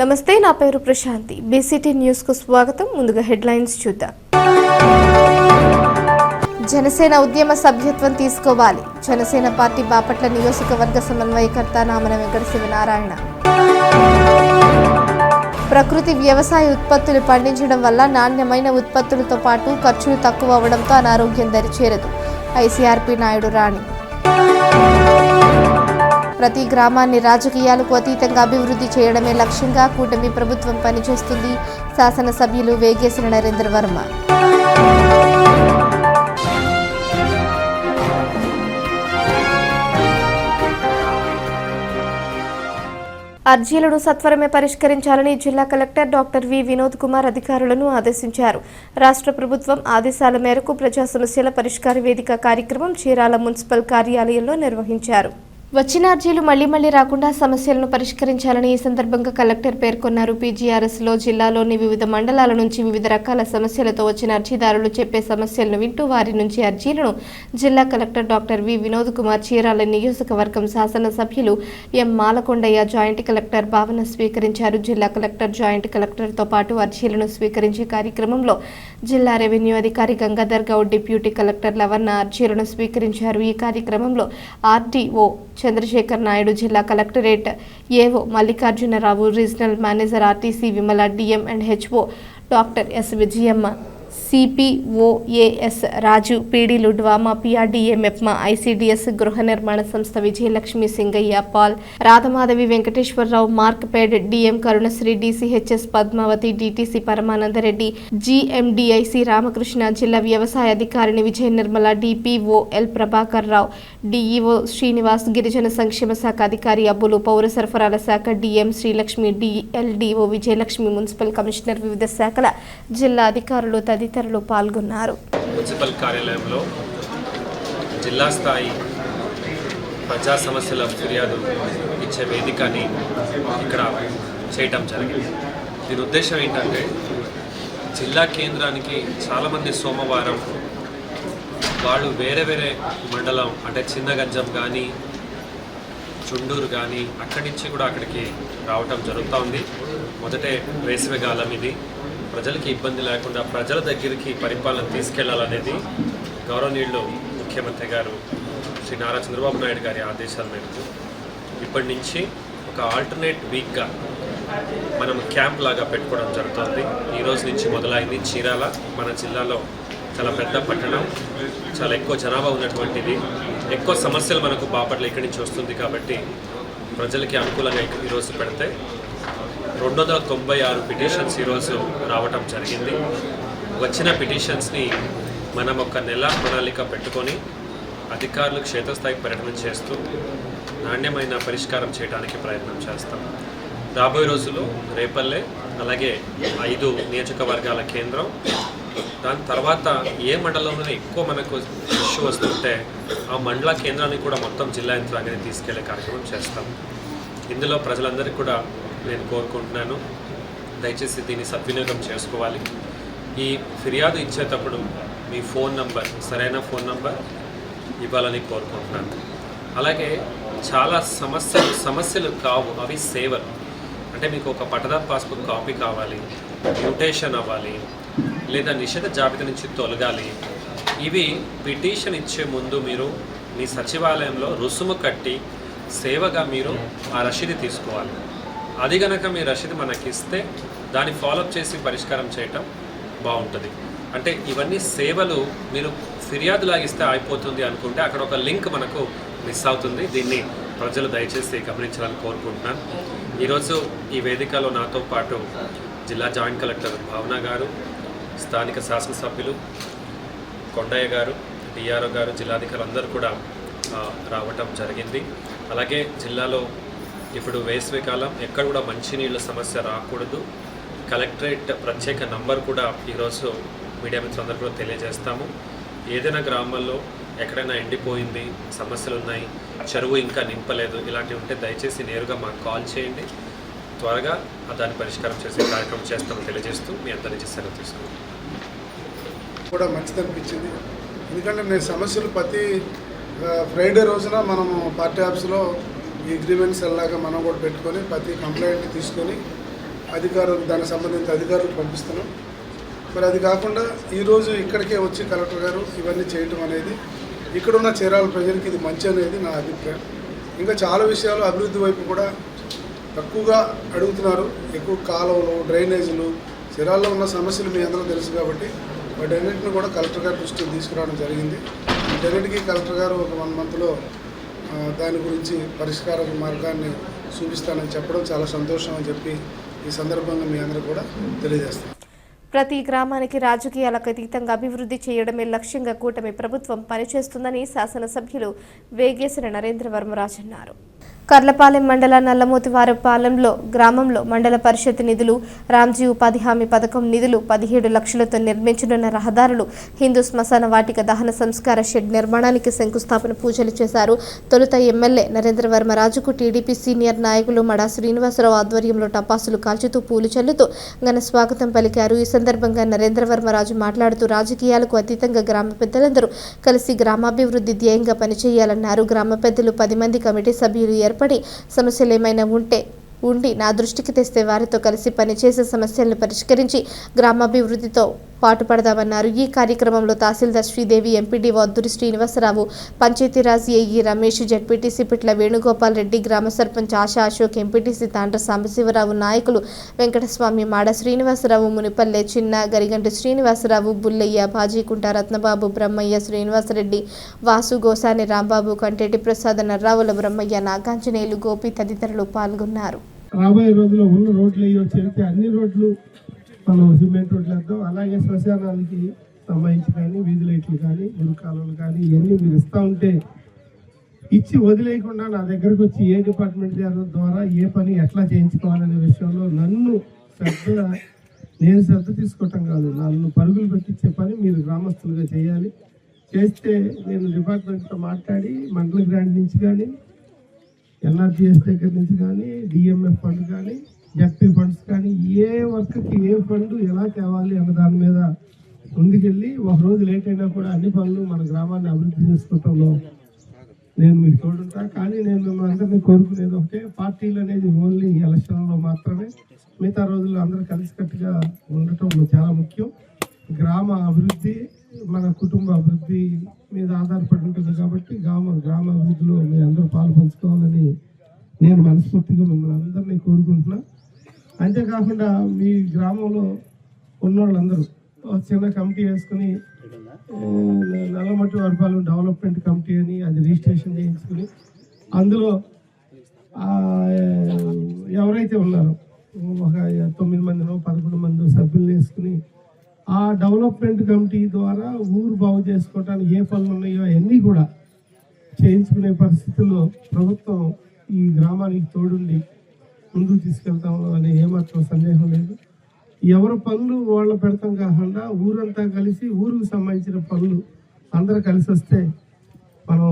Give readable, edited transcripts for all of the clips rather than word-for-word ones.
నమస్తే, నా పేరు ప్రశాంతి. బీసీటీ న్యూస్ కు స్వాగతం. ముందుగా హెడ్లైన్స్ చూద్దాం. జనసేన ఉద్యమ సభ్యత్వం తీసుకోవాలి. జనసేన పార్టీ బాపట్ల నియోజకవర్గ సమన్వయకర్త నామన వెంకట శివనారాయణ. ప్రకృతి వ్యవసాయ ఉత్పత్తులు పండించడం వల్ల నాణ్యమైన ఉత్పత్తులతో పాటు ఖర్చులు తక్కువ అవడంతో అనారోగ్యం దరిచేరదు. ఐసీఆర్పీ నాయుడు రాణి. ప్రతి గ్రామాన్ని రాజకీయాలకు అతీతంగా అభివృద్ధి చేయడమే లక్ష్యంగా కూటమి ప్రభుత్వం పనిచేస్తుంది. శాసనసభ్యులు వేగేసిన నరేంద్ర వర్మ. అర్జీలను సత్వరమే పరిష్కరించాలని జిల్లా collector doctor V Vinod Kumar అధికారులను ఆదేశించారు. రాష్ట్ర ప్రభుత్వం ఆదేశాల మేరకు ప్రజా సమస్యల పరిష్కార వేదిక కార్యక్రమం చీరాల మున్సిపల్ కార్యాలయంలో నిర్వహించారు. వచ్చిన అర్జీలు మళ్లీ రాకుండా సమస్యలను పరిష్కరించాలని ఈ సందర్భంగా కలెక్టర్ పేర్కొన్నారు. పీజీఆర్ఎస్లో జిల్లాలోని వివిధ మండలాల నుంచి వివిధ రకాల సమస్యలతో వచ్చిన అర్జీదారులు చెప్పే సమస్యలను వింటూ వారి నుంచి అర్జీలను జిల్లా collector doctor V Vinod Kumar Chirala నియోజకవర్గం శాసనసభ్యులు ఎం మాలకొండయ్య జాయింట్ కలెక్టర్ భావన స్వీకరించారు. జిల్లా కలెక్టర్ జాయింట్ కలెక్టర్తో పాటు అర్జీలను స్వీకరించే కార్యక్రమంలో జిల్లా రెవెన్యూ అధికారి గంగాధర్ గౌడ్, డిప్యూటీ కలెక్టర్ లవన్న అర్జీలను స్వీకరించారు. ఈ కార్యక్రమంలో ఆర్డీఓ చంద్రశేఖర్ నాయుడు, జిల్లా collectorate AO Mallikarjunarao, regional manager RTC Vimala, DM and HO doctor S Vijayamma, CPO AS Raju, పీడీలు డ్వామా, పిఆర్డీఏ మెప్మా, ఐసీడీఎస్ గృహ నిర్మాణ సంస్థ Vijayalakshmi, Singayya, Paul, Radhamadhavi, Venkateswararao, Markfed, DM Karunasri, DCHS Padmavathi, DTC Paramanandareddy, GMDIC Ramakrishna, జిల్లా వ్యవసాయ అధికారిని విజయ నిర్మల, డిపిఓఎల్ ప్రభాకర్ రావు, డిఈఓ శ్రీనివాస్, గిరిజన సంక్షేమ శాఖ అధికారి అబ్బులు, పౌర సరఫరాల శాఖ DM Srilakshmi, DLDO Vijayalakshmi, municipal commissioner, వివిధ శాఖల జిల్లా అధికారులు తదితరులు పాల్గొన్నారు. మున్సిపల్ కార్యాలయంలో జిల్లా స్థాయి ప్రజా సమస్యల ఫిర్యాదు ఇచ్చే వేదికని ఇక్కడ చేయటం జరిగింది. దీని ఉద్దేశం ఏంటంటే జిల్లా కేంద్రానికి చాలామంది సోమవారం వాళ్ళు వేరే మండలం అంటే చిన్నగంజం కానీ చుండూరు కానీ అక్కడి నుంచి కూడా అక్కడికి రావటం జరుగుతూ ఉంది. మొదటే వేసవికాలం ఇది, ప్రజలకి ఇబ్బంది లేకుండా ప్రజల దగ్గరికి పరిపాలన తీసుకెళ్లాలనేది గౌరవనీయులు ముఖ్యమంత్రి గారు శ్రీ నారా చంద్రబాబు నాయుడు గారి ఆదేశాల మేరకు ఇప్పటి నుంచి ఒక ఆల్టర్నేట్ వీక్గా మనం క్యాంప్ లాగా పెట్టుకోవడం జరుగుతుంది. ఈ రోజు నుంచి మొదలైంది. చీరాల మన జిల్లాలో చాలా పెద్ద పట్టణం, చాలా ఎక్కువ జనాభా ఉన్నటువంటిది, ఎక్కువ సమస్యలు మనకు బాపట్ల ఇక్కడి నుంచి వస్తుంది కాబట్టి ప్రజలకి అనుకూలంగా ఈరోజు పెడితే 296 పిటిషన్స్ ఈరోజు రావటం జరిగింది. వచ్చిన పిటిషన్స్ని మనం ఒక నెల ప్రణాళిక పెట్టుకొని అధికారులు క్షేత్రస్థాయి పర్యటన చేస్తూ నాణ్యమైన పరిష్కారం చేయడానికి ప్రయత్నం చేస్తాం. రాబోయే రోజుల్లో రేపల్లె, అలాగే 5 నియోజకవర్గాల కేంద్రం, దాని తర్వాత ఏ మండలంలో ఎక్కువ మనకు ఇష్యూ వస్తుంటే ఆ మండల కేంద్రాన్ని కూడా మొత్తం జిల్లా యంత్రాంగాన్ని తీసుకెళ్లే కార్యక్రమం చేస్తాం. ఇందులో ప్రజలందరికీ కూడా నేను కోరుకుంటున్నాను, దయచేసి దీన్ని సద్వినియోగం చేసుకోవాలి. ఈ ఫిర్యాదు ఇచ్చేటప్పుడు మీ ఫోన్ నంబర్, సరైన ఫోన్ నంబర్ ఇవ్వాలని కోరుకుంటున్నాను. అలాగే చాలా సమస్యలు కావు, అవి సేవలు. అంటే మీకు ఒక పట్టదారు పాస్బుక్ కాపీ కావాలి, మ్యూటేషన్ అవ్వాలి, లేదా నిషేధ జాబితా నుంచి తొలగాలి. ఇవి పిటిషన్ ఇచ్చే ముందు మీరు మీ సచివాలయంలో రుసుము కట్టి సేవగా మీరు ఆ రసీదు తీసుకోవాలి. అది కనుక మీ రసీదు మనకి ఇస్తే దాన్ని ఫాలోఅప్ చేసి పరిష్కారం చేయటం బాగుంటుంది. అంటే ఇవన్నీ సేవలు మీరు ఫిర్యాదులాగిస్తే అయిపోతుంది అనుకుంటే అక్కడ ఒక లింక్ మనకు మిస్ అవుతుంది. దీన్ని ప్రజలు దయచేసి గమనించాలని కోరుకుంటున్నాను. ఈరోజు ఈ వేదికలో నాతో పాటు జిల్లా జాయింట్ కలెక్టర్ భావన గారు, స్థానిక శాసనసభ్యులు కొండయ్య గారు, డిఆర్ఓ గారు, జిల్లాధికారులు అందరూ కూడా రావటం జరిగింది. అలాగే జిల్లాలో ఇప్పుడు వేసవికాలం, ఎక్కడ కూడా మంచినీళ్ళ సమస్య రాకూడదు. కలెక్టరేట్ ప్రత్యేక నంబర్ కూడా ఈరోజు మీడియా మిత్రులందరూ కూడా తెలియజేస్తాము. ఏదైనా గ్రామాల్లో ఎక్కడైనా ఎండిపోయింది, సమస్యలు ఉన్నాయి, చెరువు ఇంకా నింపలేదు, ఇలాంటివి ఉంటే దయచేసి నేరుగా మాకు కాల్ చేయండి. త్వరగా దాన్ని పరిష్కారం చేసే కార్యక్రమం చేస్తామని తెలియజేస్తూ మీ అందరి నుంచి సెలవు తీసుకుంటాం. కూడా మంచిది అనిపించింది. ఎందుకంటే నేను సమస్యలు ప్రతి ఫ్రైడే రోజున మనము పార్టీ ఆఫీస్లో ఈ అగ్రిమెంట్స్ ఎలాగా మనం కూడా పెట్టుకొని ప్రతి కంప్లైంట్ తీసుకొని అధికారులు దానికి సంబంధించిన అధికారులకు పంపిస్తున్నాం. మరి అది కాకుండా ఈరోజు ఇక్కడికే వచ్చి కలెక్టర్ గారు ఇవన్నీ చేయటం అనేది ఇక్కడున్న చీరాల ప్రజలకి ఇది మంచి అనేది నా అభిప్రాయం. ఇంకా చాలా విషయాలు అభివృద్ధి వైపు కూడా తక్కువగా అడుగుతున్నారు. ఎక్కువ కాలువలు, డ్రైనేజీలు, చీరాల్లో ఉన్న సమస్యలు మీ అందరూ తెలుసు కాబట్టి వాటన్నింటిని కూడా కలెక్టర్ గారి దృష్టికి తీసుకురావడం జరిగింది. వీటన్నిటికీ కలెక్టర్ గారు ఒక 1 మంత్లో దాని గురించి పరిష్కార మార్గాన్ని చూపిస్తానని చెప్పడం చాలా సంతోషం అని చెప్పి ఈ సందర్భంగా మీ అందరూ కూడా తెలియజేస్తాను. ప్రతి గ్రామానికి రాజకీయాలకు అతీతంగా అభివృద్ధి చేయడమే లక్ష్యంగా కూటమి ప్రభుత్వం పనిచేస్తుందని శాసనసభ్యులు వేగేశ్వర నరేంద్రవర్మరాజు అన్నారు. కర్లపాలెం మండల నల్లమోతివారపాలెంలో గ్రామంలో మండల పరిషత్ నిధులు, రామ్జీ ఉపాధి హామీ పథకం నిధులు 17 లక్షలతో నిర్మించనున్న రహదారులు, హిందూ శ్మశాన వాటిక దహన సంస్కార షెడ్ నిర్మాణానికి శంకుస్థాపన పూజలు చేశారు. తొలుత ఎమ్మెల్యే నరేంద్రవర్మరాజుకు టీడీపీ సీనియర్ నాయకులు మడా శ్రీనివాసరావు ఆధ్వర్యంలో టపాసులు కాల్చుతూ పూలు చల్లుతూ ఘన స్వాగతం పలికారు. ఈ సందర్భంగా నరేంద్రవర్మరాజు మాట్లాడుతూ రాజకీయాలకు అతీతంగా గ్రామ పెద్దలందరూ కలిసి గ్రామాభివృద్ధి ధ్యేయంగా పనిచేయాలన్నారు. గ్రామ పెద్దలు 10 మంది కమిటీ సభ్యులు ఏర్పడి సమస్యలు ఏమైనా ఉండి నా దృష్టికి తెస్తే వారితో కలిసి పనిచేసే సమస్యలను పరిష్కరించి గ్రామాభివృద్ధితో పాటుపడదామన్నారు. ఈ కార్యక్రమంలో tahsildar Sridevi, MPDO Adduri Srinivasarao, Panchayatraj AE Ramesh, ZPTC Pitla Venugopal Reddy, గ్రామ సర్పంచ్ ఆశా అశోక్, ఎంపీటీసీ తాండ్ర సాంబశివరావు, నాయకులు వెంకటస్వామి, మాడ శ్రీనివాసరావు, మునిపల్లె చిన్న, గరిగంటి శ్రీనివాసరావు, బుల్లయ్య, బాజీకుంట, రత్నబాబు, బ్రహ్మయ్య, శ్రీనివాసరెడ్డి, వాసు, గోసాని రాంబాబు, కంటేటి ప్రసాద్, నర్రావుల బ్రహ్మయ్య, నాగాంజనేయులు, గోపి తదితరులు పాల్గొన్నారు. రాబోయే రోజుల్లో ఉన్న రోడ్లు చేస్తే అన్ని రోడ్లు మనం సిమెంట్ రోడ్లు వేద్దాం. అలాగే శ్మశానానికి సంబంధించి కానీ వీధి లైట్లు కానీ మురుకాలు కానీ ఇవన్నీ మీరు ఇస్తూ ఉంటే ఇచ్చి వదిలేయకుండా నా దగ్గరకు వచ్చి ఏ డిపార్ట్మెంట్ ద్వారా ఏ పని ఎట్లా చేయించుకోవాలనే విషయంలో నేను శ్రద్ధ తీసుకోవటం కాదు, నన్ను పరుగులు పెట్టించే పని మీరు గ్రామస్తులుగా చేయాలి. చేస్తే నేను డిపార్ట్మెంట్తో మాట్లాడి మండల గ్రాంట్ నుంచి కానీ, ఎన్ఆర్జీఎస్ దగ్గర నుంచి కానీ, డిఎంఎఫ్ ఫండ్ కానీ, జడ్పీ ఫండ్స్ కానీ ఏ వర్క్కి ఏ ఫండ్ ఎలా తేవాలి అన్న దాని మీద ముందుకెళ్ళి ఒకరోజు లేట్ అయినా కూడా అన్ని పనులు మన గ్రామాన్ని అభివృద్ధి చేసుకోవటంలో నేను మీకు తోడుంటా. కానీ నేను మిమ్మల్ని అందరినీ కోరుకునేది ఒకటే, పార్టీలు అనేది ఓన్లీ ఎలక్షన్లో మాత్రమే, మిగతా రోజుల్లో అందరూ కలిసికట్టుగా ఉండటం చాలా ముఖ్యం. గ్రామ అభివృద్ధి మన కుటుంబ అభివృద్ధి మీద ఆధారపడి ఉంటుంది కాబట్టి గ్రామ అభివృద్ధిలో మీరు అందరూ పాలు పంచుకోవాలని నేను మనస్ఫూర్తిగా మిమ్మల్ని అందరినీ కోరుకుంటున్నా. అంతేకాకుండా మీ గ్రామంలో ఉన్నోళ్ళందరూ చిన్న కమిటీ వేసుకుని నల్లమోతివారపాలెం డెవలప్మెంట్ కమిటీ అని అది రిజిస్ట్రేషన్ చేయించుకుని అందులో ఎవరైతే ఉన్నారో ఒక 9 మందినో 11 మంది సభ్యులు వేసుకుని ఆ డెవలప్మెంట్ కమిటీ ద్వారా ఊరు బాగు చేసుకోవడానికి ఏ పనులు ఉన్నాయో అవన్నీ కూడా చేయించుకునే పరిస్థితుల్లో ప్రభుత్వం ఈ గ్రామానికి తోడుండి ముందుకు తీసుకెళ్తాము అనే ఏమాత్రం సందేహం లేదు. ఎవరి పనులు వాళ్ళు పెడతాం కాకుండా ఊరంతా కలిసి ఊరుకు సంబంధించిన పనులు అందరూ కలిసి వస్తే మనం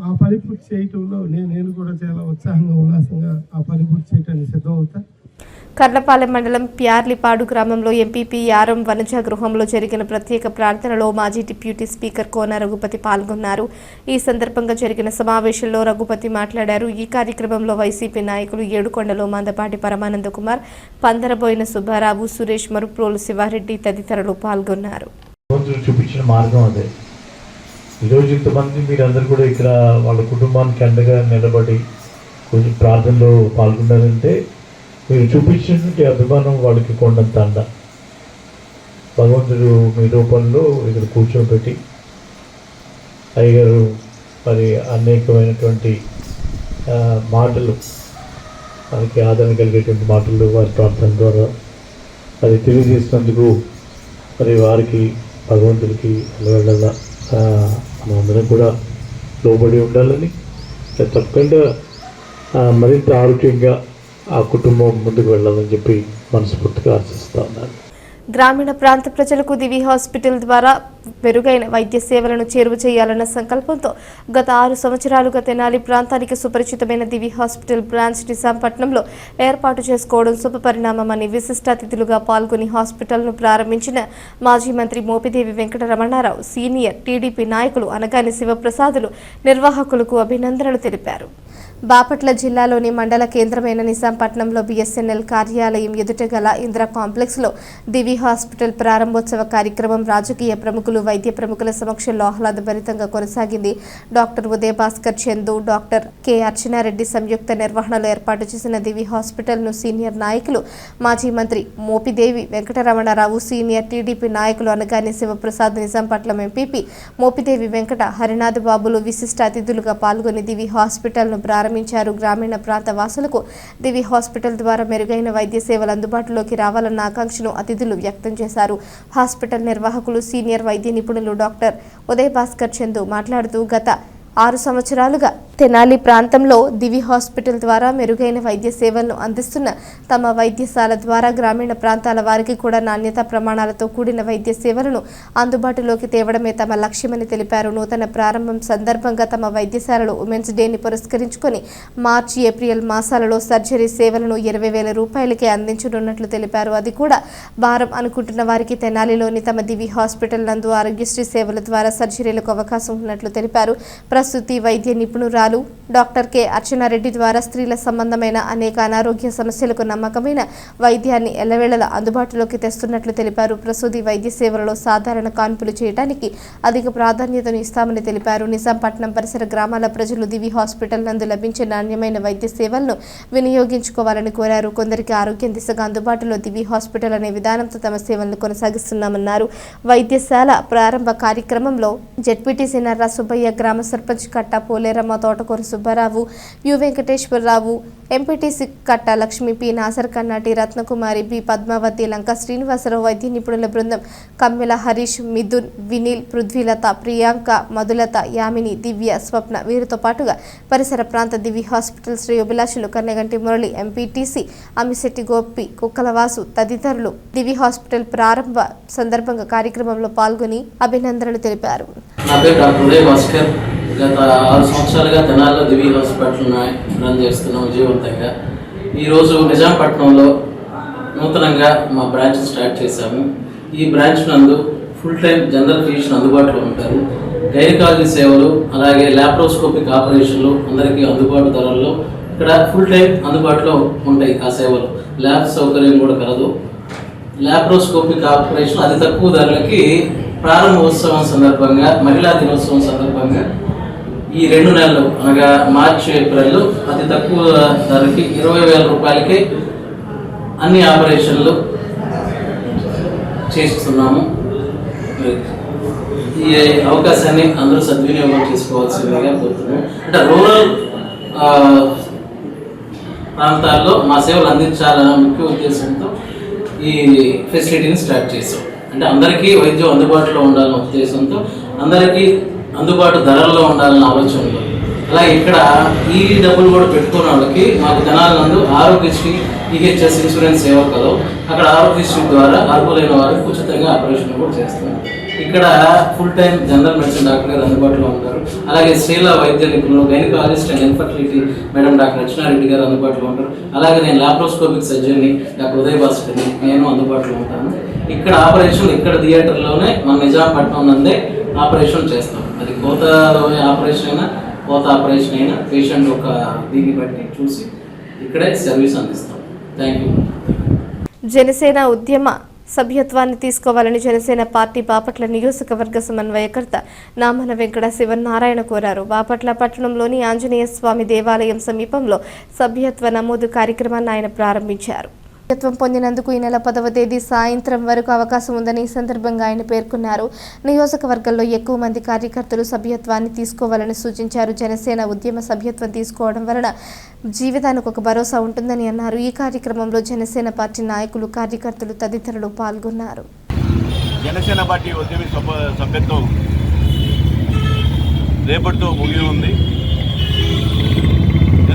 ఆ పని పూర్తి చేయటంలో నేను కూడా చాలా ఉత్సాహంగా ఉల్లాసంగా ఆ పని పూర్తి చేయడానికి సిద్ధమవుతా. కర్లపాలెం మండలం ప్యార్లిపాడు గ్రామంలో ఎంపీపీ యారం వనజ గృహంలో జరిగిన ప్రత్యేక ప్రార్థనలో మాజీ డిప్యూటీ స్పీకర్ కోన రఘుపతి పాల్గొన్నారు. ఈ సందర్భంగా జరిగిన సమావేశంలో రఘుపతి మాట్లాడారు. ఈ కార్యక్రమంలో వైసీపీ నాయకులు ఏడుకొండలో మందపాటి పరమానంద కుమార్, పందరబోయిన సుబ్బారావు, సురేష్, మరుప్రోలు శివారెడ్డి తదితరులు పాల్గొన్నారు. చూపించిన మార్గం అదే. ఈరోజు ఇంతమంది మీరందరూ కూడా ఇక్కడ వాళ్ళ కుటుంబానికి అండగా నిలబడి కొంచెం ప్రార్థనలో పాల్గొన్నారంటే మీరు చూపించినటువంటి అభిమానం వాళ్ళకి కొండంత అండ. భగవంతుడు మీ రూపంలో ఇక్కడ కూర్చోబెట్టి అయ్యగారు మరి అనేకమైనటువంటి మాటలు మనకి ఆదరణ కలిగేటువంటి మాటలు వారి ప్రార్థన ద్వారా అది తెలియజేసినందుకు మరి వారికి భగవంతుడికి వెళ్ళ మనందరం కూడా లోబడి ఉండాలని, తప్పకుండా మరింత ఆరోగ్యంగా ఆ కుటుంబం ముందుకు వెళ్ళాలని చెప్పి మనస్ఫూర్తిగా ఆశిస్తా ఉన్నాను. గ్రామీణ ప్రాంత ప్రజలకు దివి హాస్పిటల్ ద్వారా మెరుగైన వైద్య సేవలను చేరువ చేయాలన్న సంకల్పంతో గత 6 సంవత్సరాలుగా తెనాలి ప్రాంతానికి సుపరిచితమైన దివి హాస్పిటల్ బ్రాంచ్ నిజాంపట్నంలో ఏర్పాటు చేసుకోవడం శుభపరిణామమని విశిష్ట అతిథులుగా పాల్గొని హాస్పిటల్ను ప్రారంభించిన మాజీ మంత్రి మోపిదేవి వెంకటరమణారావు, సీనియర్ టీడీపీ నాయకులు అనగాని శివప్రసాదులు నిర్వాహకులకు అభినందనలు తెలిపారు. బాపట్ల జిల్లాలోని మండల కేంద్రమైన నిజాంపట్నంలో బిఎస్ఎన్ఎల్ కార్యాలయం ఎదుట గల ఇందిరా కాంప్లెక్స్లో దివి హాస్పిటల్ ప్రారంభోత్సవ కార్యక్రమం రాజకీయ ప్రముఖులు, వైద్య ప్రముఖుల సమక్షంలో ఆహ్లాదభరితంగా కొనసాగింది. డాక్టర్ ఉదయ భాస్కర్ చందు, డాక్టర్ కె అర్చనారెడ్డి సంయుక్త నిర్వహణలో ఏర్పాటు చేసిన దివి హాస్పిటల్ను సీనియర్ నాయకులు, మాజీ మంత్రి మోపిదేవి వెంకటరమణారావు, సీనియర్ టీడీపీ నాయకులు అనగాని శివప్రసాద్, నిజాంపట్నం ఎంపీపీ మోపిదేవి వెంకట హరినాథ్ బాబులు విశిష్ట అతిథులుగా పాల్గొని దివి హాస్పిటల్ను ప్రారంభించారు. గ్రామీణ ప్రాంత వాసులకు దివి హాస్పిటల్ ద్వారా మెరుగైన వైద్య సేవలు అందుబాటులోకి రావాలన్న ఆకాంక్షను అతిథులు వ్యక్తం చేశారు. హాస్పిటల్ నిర్వాహకులు, సీనియర్ వైద్య నిపుణులు డాక్టర్ ఉదయ భాస్కర్ చందు మాట్లాడుతూ గత 6 సంవత్సరాలుగా తెనాలి ప్రాంతంలో దివి హాస్పిటల్ ద్వారా మెరుగైన వైద్య సేవలను అందిస్తున్న తమ వైద్యశాల ద్వారా గ్రామీణ ప్రాంతాల వారికి కూడా నాణ్యతా ప్రమాణాలతో కూడిన వైద్య సేవలను అందుబాటులోకి తేవడమే తమ లక్ష్యమని తెలిపారు. నూతన ప్రారంభం సందర్భంగా తమ వైద్యశాలలో ఉమెన్స్ డేని పురస్కరించుకొని మార్చి, ఏప్రిల్ మాసాలలో సర్జరీ సేవలను 20,000 రూపాయలకే అందించనున్నట్లు తెలిపారు. అది కూడా భారం అనుకుంటున్న వారికి తెనాలిలోని తమ దివి హాస్పిటల్ నందు ఆరోగ్యశ్రీ సేవల ద్వారా సర్జరీలకు అవకాశం ఉన్నట్లు తెలిపారు. ప్రసూతి వైద్య నిపుణురాలు డాక్టర్ కె అర్చనారెడ్డి ద్వారా స్త్రీల సంబంధమైన అనేక అనారోగ్య సమస్యలకు నమ్మకమైన వైద్యాన్ని ఎల్లవేళలా అందుబాటులోకి తెస్తున్నట్లు తెలిపారు. ప్రసూతి వైద్య సేవలలో సాధారణ కాన్పులు చేయడానికి అధిక ప్రాధాన్యతను ఇస్తామని తెలిపారు. నిజాంపట్నం పరిసర గ్రామాల ప్రజలు దివి హాస్పిటల్ నందు లభించే నాణ్యమైన వైద్య సేవలను వినియోగించుకోవాలని కోరారు. కొందరికి ఆరోగ్యం దిశగా అందుబాటులో దివి హాస్పిటల్ అనే విధానంతో తమ సేవలను కొనసాగిస్తున్నామన్నారు. వైద్యశాల ప్రారంభ కార్యక్రమంలో జెడ్పీటీసీ నర్రా సుబ్బయ్య, గ్రామ సర్పంచ్ కట్ట పోలేరమ్మ, తోటకూరు సుబ్బారావు, యు వెంకటేశ్వరరావు, ఎంపీటీసీ కట్ట లక్ష్మి, పి నాసర్, కన్నాటి రత్నకుమారి, బి పద్మావతి, లంక శ్రీనివాసరావు, వైద్య నిపుణుల బృందం కమ్మెల హరీష్, మిథున్, వినీల్, పృథ్వీలత, ప్రియాంక, మధులత, యామిని, దివ్య, స్వప్న వీరితో పాటుగా పరిసర ప్రాంత దివి హాస్పిటల్ శ్రేయోభిలాషులు కన్నెగంటి మురళి, ఎంపీటీసీ అమిశెట్టి గోపి, కుక్కలవాసు తదితరులు దివి హాస్పిటల్ ప్రారంభ సందర్భంగా కార్యక్రమంలో పాల్గొని అభినందనలు తెలిపారు. నా పేరు డాక్టర్ ఉదయ భాస్కర్. గత 6 సంవత్సరాలుగా తెనాలిలో దివి హాస్పిటల్ రన్ చేస్తున్నాం విజయవంతంగా. ఈరోజు నిజాంపట్నంలో నూతనంగా మా బ్రాంచ్ స్టార్ట్ చేశాము. ఈ బ్రాంచ్ నందు ఫుల్ టైం జనరల్ ఫిజిషియన్ అందుబాటులో ఉంటారు. గైనకాలజీ సేవలు, అలాగే ల్యాప్రోస్కోపిక్ ఆపరేషన్లు అందరికీ అందుబాటు ధరల్లో ఇక్కడ ఫుల్ టైం అందుబాటులో ఉంటాయి. ఆ సేవలు ల్యాబ్ సౌకర్యం కూడా కలదు. ల్యాప్రోస్కోపిక్ ఆపరేషన్ అతి తక్కువ ధరలకి ప్రారంభోత్సవం సందర్భంగా, మహిళా దినోత్సవం సందర్భంగా ఈ 2 నెలలు అనగా మార్చి, ఏప్రిల్ అతి తక్కువ ధరకి 20,000 రూపాయలకి అన్ని ఆపరేషన్లు చేస్తున్నాము. ఈ అవకాశాన్ని అందరూ సద్వినియోగం చేసుకోవాల్సిందిగా కోరుతున్నాము. అంటే రూరల్ ప్రాంతాల్లో మా సేవలు అందించాలన్న ముఖ్య ఉద్దేశంతో ఈ ఫెసిలిటీని స్టార్ట్ చేసాం. అంటే అందరికీ వైద్యం అందుబాటులో ఉండాలన్న ఉద్దేశంతో, అందరికీ అందుబాటు ధరల్లో ఉండాలన్న ఆలోచనలో. అలాగే ఇక్కడ ఈ డబ్బులు కూడా పెట్టుకున్న వాళ్ళకి మాకు తెనాలి నందు ఆరోగ్యశ్రీ, ఈహెచ్ఎస్ ఇన్సూరెన్స్ సేవ కలవు. అక్కడ ఆరోగ్యశ్రీ ద్వారా అర్హులైన వారికి ఉచితంగా ఆపరేషన్ కూడా చేస్తున్నాం. ఇక్కడ full time general medicine doctor గారు అందుబాటులో ఉంటారు. అలాగే స్త్రీల వైద్య నిపుణులు, gynaecologist and infertility madam doctor Archana Reddy గారు అందుబాటులో ఉంటారు. అలాగే నేను ల్యాప్రోస్కోపిక్ సర్జన్ని డాక్టర్ ఉదయ భాస్కర్ని నేను అందుబాటులో ఉంటాను. ఇక్కడ ఆపరేషన్ ఇక్కడ థియేటర్లోనే మన నిజాంపట్నం నందే ఆపరేషన్ చేస్తాం. అది కోత ఆపరేషన్ అయినా, కోత ఆపరేషన్ అయినా పేషెంట్ ఒక దీన్ని బట్టి చూసి ఇక్కడే సర్వీస్ అందిస్తాం. Thank you. జనసేన ఉద్యమ సభ్యత్వాన్ని తీసుకోవాలని జనసేన పార్టీ బాపట్ల నియోజకవర్గ సమన్వయకర్త నామన వెంకట శివనారాయణ కోరారు. బాపట్ల పట్టణంలోని ఆంజనేయ స్వామి దేవాలయం సమీపంలో సభ్యత్వ నమోదు కార్యక్రమాన్ని ఆయన ప్రారంభించారు. సభ్యత్వం పొందినందుకు ఈ నెల 10వ తేదీ సాయంత్రం వరకు అవకాశం ఉందని ఈ సందర్భంగా ఆయన పేర్కొన్నారు. నియోజకవర్గంలో ఎక్కువ మంది కార్యకర్తలు సభ్యత్వాన్ని తీసుకోవాలని సూచించారు. జనసేన ఉద్యమ సభ్యత్వం తీసుకోవడం వలన జీవితానికి ఒక భరోసా ఉంటుందని అన్నారు. ఈ కార్యక్రమంలో జనసేన పార్టీ నాయకులు, కార్యకర్తలు తదితరులు పాల్గొన్నారు. జనసేన పార్టీ ఉద్యమ సభ్యత్వం రేపటితో ముగియనుంది.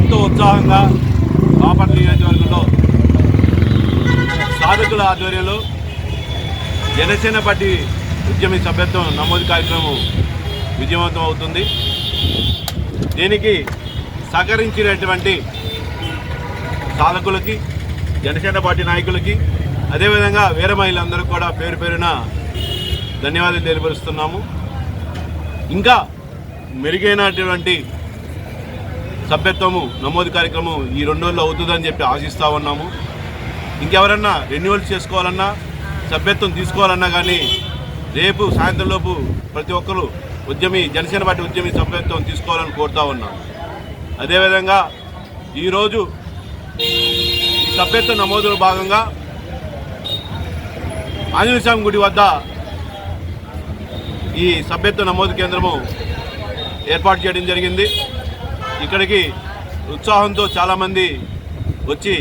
ఎంతో ఉత్సాహంగా బాపట్ల నియోజకవర్గంలో సాధకుల ఆధ్వర్యంలో జనసేన పార్టీ ఉద్యమ సభ్యత్వం నమోదు కార్యక్రమం విజయవంతం అవుతుంది. దీనికి సహకరించినటువంటి సాధకులకి, జనసేన పార్టీ నాయకులకి, అదేవిధంగా వీర మహిళలందరూ కూడా పేరు పేరున ధన్యవాదాలు తెలియపరుస్తున్నాము. ఇంకా మెరుగైనటువంటి సభ్యత్వము నమోదు కార్యక్రమం ఈ 2 రోజుల్లో అవుతుందని చెప్పి ఆశిస్తూ ఉన్నాము. ఇంకెవరన్నా రెన్యువల్ చేసుకోవాలన్నా సభ్యత్వం తీసుకోవాలన్నా కానీ రేపు సాయంత్రంలోపు ప్రతి ఒక్కరూ జనసేన పార్టీ ఉద్యమి సభ్యత్వం తీసుకోవాలని కోరుతా ఉన్నాం. అదేవిధంగా ఈరోజు ఈ సభ్యత్వ నమోదులో భాగంగా ఆంజనేయ స్వామి గుడి వద్ద ఈ సభ్యత్వ నమోదు కేంద్రము ఏర్పాటు చేయడం జరిగింది. ఇక్కడికి ఉత్సాహంతో చాలామంది వచ్చి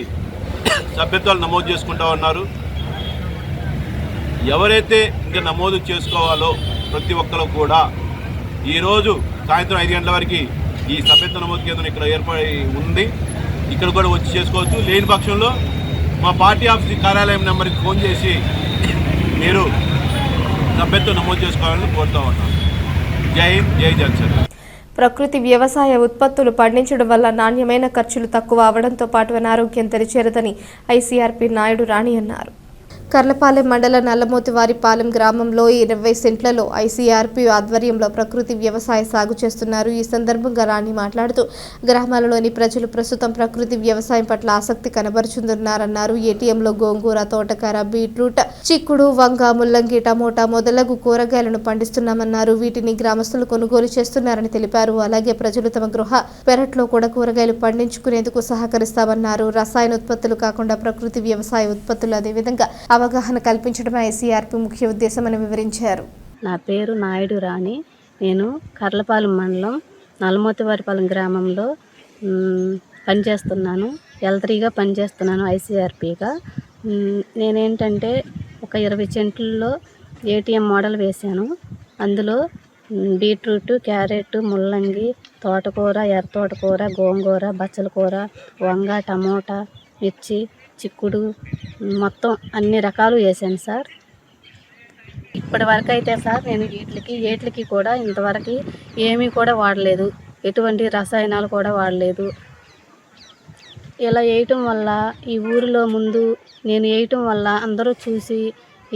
సభ్యత్వాలు నమోదు చేసుకుంటూ ఉన్నారు. ఎవరైతే ఇంకా నమోదు చేసుకోవాలో ప్రతి ఒక్కరు కూడా ఈరోజు సాయంత్రం 5 గంటల వరకు ఈ సభ్యత్వ నమోదు కేంద్రం ఇక్కడ ఏర్పడి ఉంది. ఇక్కడ కూడా వచ్చి చేసుకోవచ్చు. లేని పక్షంలో మా పార్టీ ఆఫీస్ కార్యాలయం నెంబర్కి ఫోన్ చేసి మీరు సభ్యత్వం నమోదు చేసుకోవాలని కోరుతూ ఉన్నాను. జై హింద్, జై జనసేన. ప్రకృతి వ్యవసాయ ఉత్పత్తులు పండించడం వల్ల నాణ్యమైన ఖర్చులు తక్కువ అవడంతో పాటు అనారోగ్యం దరిచేరదని ఐసీఆర్పీ నాయుడు రాణి అన్నారు. కర్లపాలెం మండల నల్లమోతివారిపాలెం గ్రామంలో 20 సెంట్లలో ఐసీఆర్పీ ఆధ్వర్యంలో ప్రకృతి వ్యవసాయ సాగు చేస్తున్నారు. ఈ సందర్భంగా రాణి మాట్లాడుతూ గ్రామాలలోని ప్రజలు ప్రస్తుతం ప్రకృతి వ్యవసాయం పట్ల ఆసక్తి కనబరుచుతున్నారన్నారు. ఏటీఎంలో గోంగూర, తోటకూర, బీట్రూట్, చిక్కుడు, వంగ, ముల్లంగి, టమోటా మొదలగు కూరగాయలను పండిస్తున్నామన్నారు. వీటిని గ్రామస్తులు కొనుగోలు చేస్తున్నారని తెలిపారు. అలాగే ప్రజలు తమ గృహ పెరట్లో కూడా కూరగాయలు పండించుకునేందుకు సహకరిస్తామన్నారు. రసాయన ఉత్పత్తులు కాకుండా ప్రకృతి వ్యవసాయ ఉత్పత్తులు అదేవిధంగా అవగాహన కల్పించడమే ఐసీఆర్పీ ముఖ్య ఉద్దేశమని వివరించారు. నా పేరు నాయుడు రాణి. నేను కర్లపాలెం మండలం నల్లమోతివారిపాలెం గ్రామంలో పనిచేస్తున్నాను. L3గా పనిచేస్తున్నాను ఐసీఆర్పీగా. నేనేంటంటే ఒక 20 సెంట్లలో ఏటీఎం మోడల్ వేశాను. అందులో బీట్రూట్, క్యారెట్, ముల్లంగి, తోటకూర, ఎర్ర తోటకూర, గోంగూర, బచ్చల కూర, వంగ, టమోటా, మిర్చి, చిక్కుడు మొత్తం అన్ని రకాలు వేసాను సార్. ఇప్పటి వరకు అయితే సార్ నేను వీటికి కూడా ఇంతవరకు ఏమీ కూడా వాడలేదు. ఎటువంటి రసాయనాలు కూడా వాడలేదు. ఇలా వేయటం వల్ల ఈ ఊరిలో ముందు నేను వేయటం వల్ల అందరూ చూసి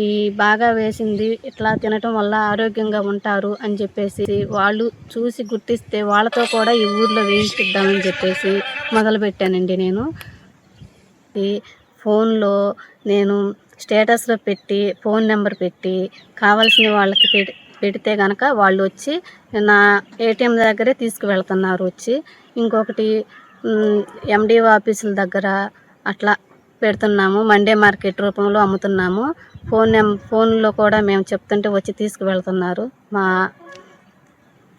ఈ బాగా వేసింది ఇట్లా తినటం వల్ల ఆరోగ్యంగా ఉంటారు అని చెప్పేసి వాళ్ళు చూసి గుర్తిస్తే వాళ్ళతో కూడా ఈ ఊరిలో వేయించిద్దామని చెప్పేసి మొదలుపెట్టానండి. నేను ఫోన్లో నేను స్టేటస్లో పెట్టి ఫోన్ నెంబర్ పెట్టి కావాల్సిన వాళ్ళకి పెడితే కనుక వాళ్ళు వచ్చి నా ఏటీఎం దగ్గరే తీసుకువెళ్తున్నారు. వచ్చి ఇంకొకటి ఎండిఓ ఆఫీసుల దగ్గర అట్లా పెడుతున్నాము. మండే మార్కెట్ రూపంలో అమ్ముతున్నాము. ఫోన్లో కూడా మేము చెప్తుంటే వచ్చి తీసుకువెళ్తున్నారు. మా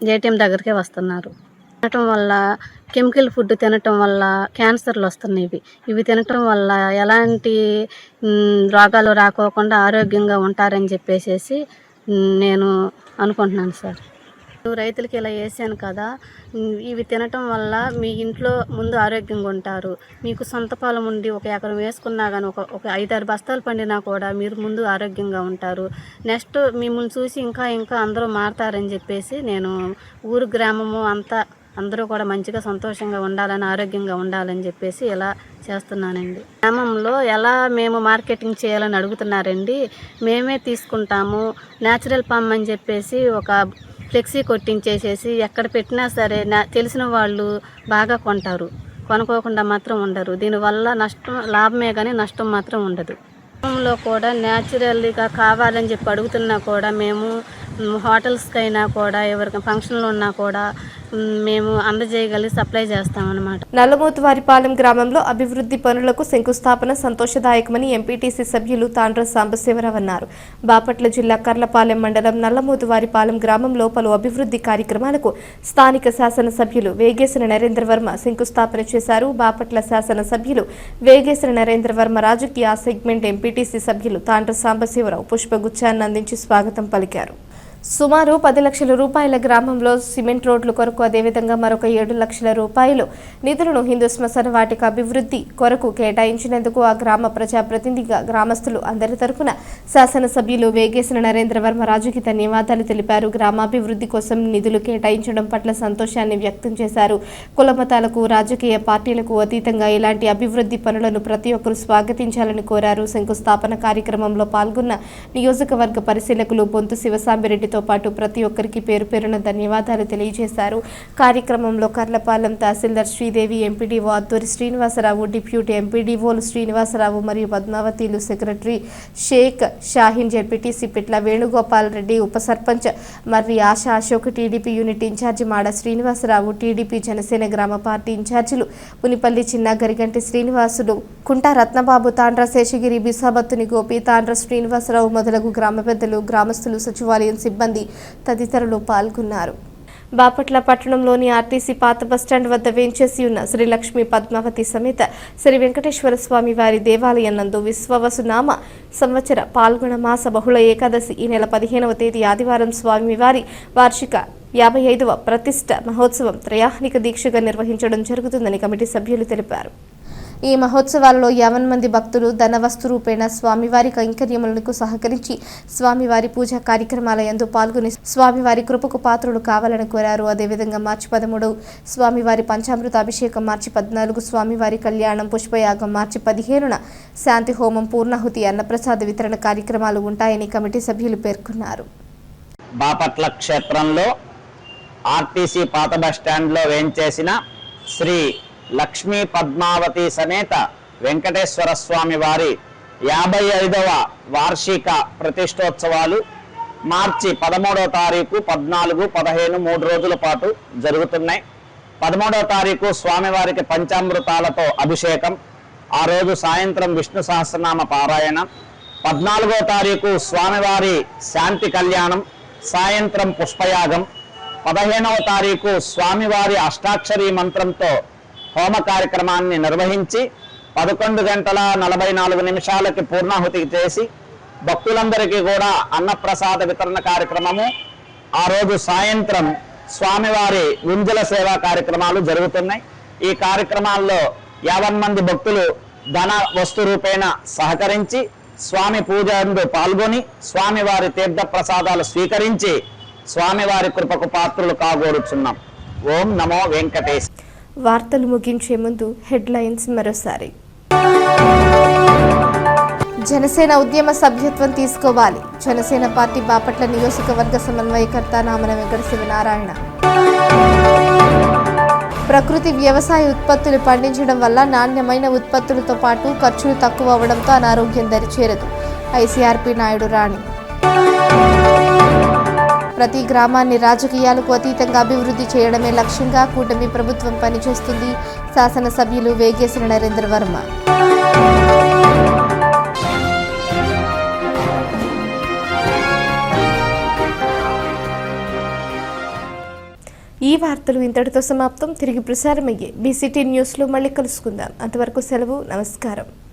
ఏటీఎం దగ్గరికే వస్తున్నారు. తినటం వల్ల కెమికల్ ఫుడ్ తినటం వల్ల క్యాన్సర్లు వస్తున్నాయి. ఇవి తినటం వల్ల ఎలాంటి రోగాలు రాకోకుండా ఆరోగ్యంగా ఉంటారని చెప్పేసి నేను అనుకుంటున్నాను సార్. రైతులకి ఇలా వేసాను కదా, ఇవి తినటం వల్ల మీ ఇంట్లో ముందు ఆరోగ్యంగా ఉంటారు. మీకు సొంత పొలం ఉండి 1 ఎకరం వేసుకున్నా కానీ ఒక 5-6 బస్తాలు పండినా కూడా మీరు ముందు ఆరోగ్యంగా ఉంటారు. నెక్స్ట్ మిమ్మల్ని చూసి ఇంకా అందరూ మారుతారని చెప్పేసి నేను ఊరు గ్రామము అందరూ కూడా మంచిగా సంతోషంగా ఉండాలని ఆరోగ్యంగా ఉండాలని చెప్పేసి ఇలా చేస్తున్నానండి. గ్రామంలో ఎలా మేము మార్కెటింగ్ చేయాలని అడుగుతున్నారండి. మేమే తీసుకుంటాము న్యాచురల్ పామ్ అని చెప్పేసి ఒక ఫ్లెక్సీ కొట్టించేసేసి ఎక్కడ పెట్టినా సరే తెలిసిన వాళ్ళు బాగా కొంటారు. కొనుక్కోకుండా మాత్రం ఉండరు. దీనివల్ల లాభమే కానీ నష్టం మాత్రం ఉండదు. గ్రామంలో కూడా న్యాచురల్గా కావాలని చెప్పి అడుగుతున్నా కూడా మేము హోటల్స్కైనా కూడా ఎవరికైనా ఫంక్షన్లు ఉన్నా కూడా మేము అందజేయగలిగి సప్లై చేస్తామన్నమాట. నల్లమోతివారిపాలెం గ్రామంలో అభివృద్ధి పనులకు శంకుస్థాపన సంతోషదాయకమని ఎంపీటీసీ సభ్యులు తాండ్ర సాంబశివరావు అన్నారు. బాపట్ల జిల్లా కర్లపాలెం మండలం నల్లమోతివారిపాలెం గ్రామంలో పలు అభివృద్ధి కార్యక్రమాలకు స్థానిక శాసనసభ్యులు వేగేశ్వర నరేంద్రవర్మ శంకుస్థాపన చేశారు. బాపట్ల శాసనసభ్యులు వేగేశ్వర నరేంద్రవర్మ రాజకీయ సెగ్మెంట్ ఎంపీటీసీ సభ్యులు తాండ్ర సాంబశివరావు పుష్పగుచ్చాన్ని అందించి స్వాగతం పలికారు. సుమారు 10 లక్షల రూపాయల గ్రామంలో సిమెంట్ రోడ్లు కొరకు అదేవిధంగా మరొక 7 లక్షల రూపాయలు నిధులను హిందూ శ్మశాన వాటిక అభివృద్ధి కొరకు కేటాయించినందుకు ఆ గ్రామ ప్రజాప్రతినిధిగా గ్రామస్తులు అందరి తరఫున శాసనసభ్యులు వేగేశ్వర నరేంద్రవర్మ రాజుకి ధన్యవాదాలు తెలిపారు. గ్రామాభివృద్ధి కోసం నిధులు కేటాయించడం పట్ల సంతోషాన్ని వ్యక్తం చేశారు. కులమతాలకు రాజకీయ పార్టీలకు అతీతంగా ఇలాంటి అభివృద్ధి పనులను ప్రతి ఒక్కరూ స్వాగతించాలని కోరారు. శంకుస్థాపన కార్యక్రమంలో పాల్గొన్న నియోజకవర్గ పరిశీలకులు బొంతు శివసాంబిరెడ్డి సిబ్బందితో పాటు ప్రతి ఒక్కరికి పేరు పేరున ధన్యవాదాలు తెలియజేశారు. కార్యక్రమంలో కర్లపాలెం తహసీల్దార్ శ్రీదేవి, ఎంపీడీఓ అద్దూరి శ్రీనివాసరావు, డిప్యూటీ ఎంపీడీఓలు శ్రీనివాసరావు మరియు పద్మావతిలు, సెక్రటరీ షేక్ షాహీన్, జెడ్పీటీసీ పిట్ల వేణుగోపాల్ రెడ్డి, ఉప sarpanch Marri Asha Ashok, TDP unit incharge Mada Srinivasarao, TDP Janasena గ్రామ పార్టీ ఇన్ఛార్జీలు పునిపల్లి చిన్న, గరిగంటి శ్రీనివాసులు, కుంట రత్నబాబు, తాండ్ర శేషగిరి, బిసాబత్తుని గోపి, తాండ్ర శ్రీనివాసరావు మొదలగు గ్రామ పెద్దలు, గ్రామస్తులు, సచివాలయం సిబ్బంది తదితరులు పాల్గొన్నారు. బాపట్ల పట్టణంలోని ఆర్టీసీ పాత బస్టాండ్ వద్ద వేంచేసి ఉన్న శ్రీ లక్ష్మీ పద్మావతి సమేత శ్రీ వెంకటేశ్వర స్వామి వారి దేవాలయం నందు విశ్వవసునామ సంవత్సర పాల్గొన మాస బహుళ ఏకాదశి ఈ నెల 15వ తేదీ ఆదివారం స్వామివారి వార్షిక 55వ ప్రతిష్ఠ మహోత్సవం త్రయాహ్నిక దీక్షగా నిర్వహించడం జరుగుతుందని కమిటీ సభ్యులు తెలిపారు. ఈ మహోత్సవాలలో 50 మంది భక్తులు ధన వస్తు రూపేణ స్వామివారి కైంకర్యములకు సహకరించి స్వామివారి పూజా కార్యక్రమాల యందు పాల్గొని స్వామివారి కృపకు పాత్రులు కావాలని కోరారు. అదేవిధంగా మార్చి 13 స్వామివారి పంచామృత అభిషేకం, మార్చి 14 స్వామివారి కళ్యాణం, పుష్పయాగం, మార్చి 15న శాంతి హోమం, పూర్ణాహుతి, అన్నప్రసాద వితరణ కార్యక్రమాలు ఉంటాయని కమిటీ సభ్యులు పేర్కొన్నారు. బాపట్ల క్షేత్రంలో ఆర్టీసీ పాత బస్టాండ్లో వేంచేసిన శ్రీ లక్ష్మీ పద్మావతి సమేత వెంకటేశ్వర స్వామి వారి 55వ వార్షిక ప్రతిష్టోత్సవాలు మార్చి 13వ తారీఖు, 14, 15 3 రోజుల పాటు జరుగుతున్నాయి. 13వ తారీఖు స్వామివారికి పంచామృతాలతో అభిషేకం, ఆ రోజు సాయంత్రం విష్ణు సహస్రనామ పారాయణ. 14వ తారీఖు స్వామివారి శాంతి కళ్యాణం, సాయంత్రం పుష్పయాగం. 15వ తారీఖు స్వామివారి అష్టాక్షరీ మంత్రంతో హోమ కార్యక్రమాన్ని నిర్వహించి 11 గంటల 44 నిమిషాలకి పూర్ణాహుతి చేసి భక్తులందరికీ కూడా అన్నప్రసాద వితరణ కార్యక్రమము, ఆ రోజు సాయంత్రం స్వామివారి వింజల సేవా కార్యక్రమాలు జరుగుతున్నాయి. ఈ కార్యక్రమాల్లో 50 మంది భక్తులు ధన వస్తు రూపేణ సహకరించి స్వామి పూజందు పాల్గొని స్వామివారి తీర్థ ప్రసాదాలు స్వీకరించి స్వామివారి కృపకు పాత్రులు కాగోరుచున్నాం. ఓం నమో వెంకటేశ్. వార్తలు ముగించే ముందు హెడ్లైన్స్ మరోసారి. జనసేన ఉద్యమ సభ్యత్వం తీసుకోవాలి. జనసేన పార్టీ బాపట్ల నియోజకవర్గ సమన్వయకర్త నామన వెంకట శివనారాయణ. ప్రకృతి వ్యవసాయ ఉత్పత్తులు పండించడం వల్ల నాణ్యమైన ఉత్పత్తులతో పాటు ఖర్చులు తక్కువ అవడంతో అనారోగ్యం దరిచేరదు. ఐసీఆర్పీ నాయుడు రాణి. ప్రతి గ్రామాన్ని రాజకీయాలకు అతీతంగా అభివృద్ధి చేయడమే లక్ష్యంగా కూటమి ప్రభుత్వం పనిచేస్తుంది. శాసనసభ్యులు వేగేశ్వర నరేంద్ర వర్మ. ఈ వార్తలు ఇంతటితో సమాప్తం. తిరిగి ప్రసారమయ్యే బీసీటీ న్యూస్లో మళ్ళీ కలుసుకుందాం. అంతవరకు సెలవు. నమస్కారం.